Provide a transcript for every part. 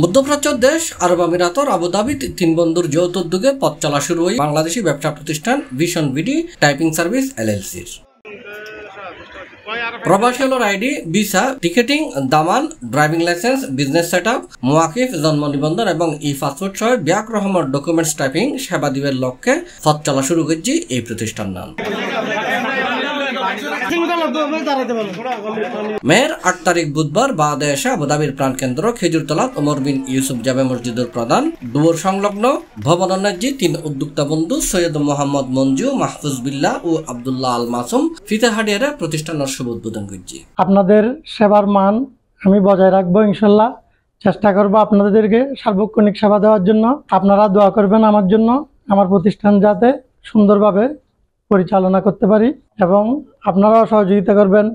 মধ্যপ্রাচ্য দেশ আরব আমিরাতর আবুধাবি তিন বন্ধুর যৌথ উদ্যোগে পথ চলা শুরু হয় বাংলাদেশি ব্যবসা প্রতিষ্ঠান ভিশন বিডি টাইপিং সার্ভিস এলএলসির। প্রবাসী হলোর আইডি, ভিসা, টিকেটিং, দামান, ড্রাইভিং লাইসেন্স, বিজনেস সেটআপ, মুওয়াকিফ, জন্ম নিবন্ধন এবং ই পাসপোর্ট সহ ব্যাক রহমত ডকুমেন্টস টাইপিং সেবা দিবের লক্ষ্যে পথ চলা শুরু করছে এই প্রতিষ্ঠান নাম। মের ৮ তারিখ বুধবার বাদে এসে আবুধাবির প্রাণকেন্দ্র খেজুরতলাত ওমর বিন ইউসুফ জামে মসজিদের প্রধান দুয়ার সংলগ্ন ভবনান্যাজি তিন উদ্যোক্তা বন্ধু সৈয়দ মোহাম্মদ মঞ্জু, মাহফুজ বিল্লাহ ও আব্দুল্লাহ আল মাসুম ফিতাহাডিয়ারে প্রতিষ্ঠানের শুভ উদ্বোধন করছি। আপনাদের সেবার মান আমি বজায় রাখবো ইনশাল্লাহ, চেষ্টা করবো আপনাদেরকে সার্বক্ষণিক সেবা দেওয়ার জন্য। আপনারা দোয়া করবেন আমার জন্য, আমার প্রতিষ্ঠান যাতে সুন্দরভাবে পরিচালনা করতে পারি এবং আপনারাও সহযোগিতা করবেন।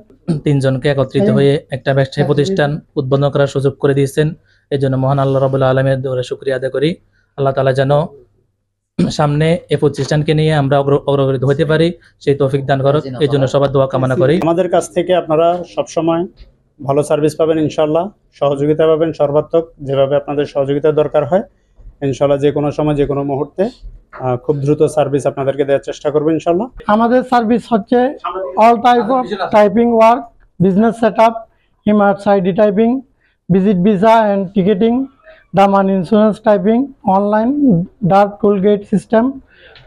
তিনজনকে একত্রিত হয়ে একটা ব্যবসায়ী প্রতিষ্ঠান উদ্বোধন করার সুযোগ করে দিয়েছেন, এই জন্য মহান আল্লাহ রাব্বুল আলামিনের দরবারে শুকরিয়া আদায় করি। আল্লাহ তাআলা যেন সামনে এই প্রতিষ্ঠানকে নিয়ে আমরা অগ্রগতি হতে পারি সেই তৌফিক দান করুক, এই জন্য সবার দোয়া কামনা করি। আমাদের কাছ থেকে আপনারা সবসময় ভালো সার্ভিস পাবেন ইনশাল্লাহ, সহযোগিতা পাবেন সর্বাত্মক, যেভাবে আপনাদের সহযোগিতার দরকার হয় ইনশাল্লাহ যে কোনো সময় যে কোনো মুহূর্তে খুব দ্রুত সার্ভিস আপনাদেরকে দেওয়ার চেষ্টা করবো ইনশাল্লাহ। আমাদের সার্ভিস হচ্ছে all type of typing work, business setup, ইমার্স ID typing, visit visa and ticketing, Daman insurance typing, online dark toll gate system,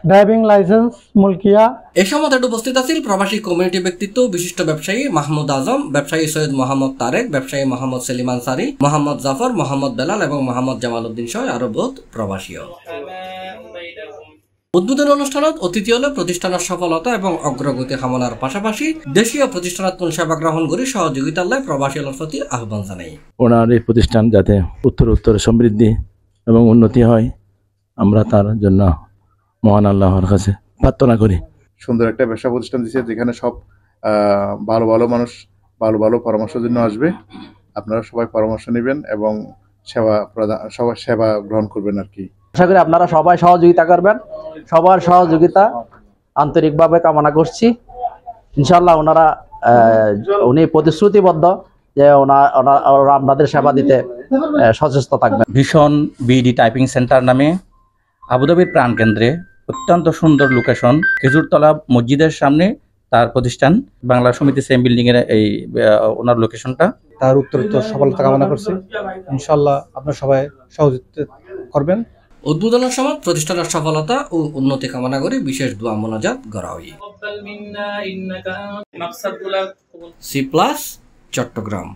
driving licence, মুলকিয়া। এ সময় উপস্থিত আছেন প্রবাসী কমিউনিটি ব্যক্তিত্ব বিশিষ্ট ব্যবসায়ী মাহমুদ আজম, ব্যবসায়ী সৈয়দ মোহাম্মদ তারেক, ব্যবসায়ী মোহাম্মদ সেলিম আনসারি, মোহাম্মদ জাফর, মোহাম্মদ বেলাল এবং মোহাম্মদ জামাল উদ্দিন সহ আরো বহুত প্রবাসীও। উদ্বোধন অনুষ্ঠানত অতিথি হলে প্রতিষ্ঠানের সফলতা এবং অগ্রগতি কামনার পাশাপাশি দেশীয় প্রতিষ্ঠানত সেবা গ্রহণ করে সহযোগিতার লাই প্রবাসীর প্রতি আহ্বান জানাই। ওনার এই প্রতিষ্ঠান যাতে উত্তর সমৃদ্ধি এবং উন্নতি হয় আমরা তার জন্য মহান আল্লাহর কাছে প্রার্থনা করি। সুন্দর একটা ব্যবসা প্রতিষ্ঠান দিচ্ছে যেখানে সব ভালো ভালো মানুষ ভালো ভালো পরামর্শের জন্য আসবে। আপনারা সবাই পরামর্শ নেবেন এবং সবার সেবা গ্রহণ করবেন আর কি। আশা করি আপনারা সবাই সহযোগিতা করবেন, সবার সহযোগিতা আন্তরিকভাবে কামনা করছি। ইনশাল্লাহ উনি প্রতিশ্রুতিবদ্ধ যে ওরা আপনাদের সেবা দিতে সচেষ্ট থাকবেন। ভিশন বিডি টাইপিং সেন্টার নামে আবুধাবির প্রাণকেন্দ্রে অত্যন্ত সুন্দর লোকেশন, খেজুরতলা মসজিদের সামনে তার প্রতিষ্ঠান, বাংলা সমিতি সেম বিল্ডিং এর এই ওনার লোকেশনটা। তার উত্তরোত্তর সফলতা কামনা করছি, ইনশাল্লাহ আপনারা সবাই সহযোগিতা করবেন। উদ্বোধনের সময় প্রতিষ্ঠানের সফলতা ও উন্নতি কামনা করে বিশেষ দোয়া মোনাজাত করা হয়। C+ চট্টগ্রাম।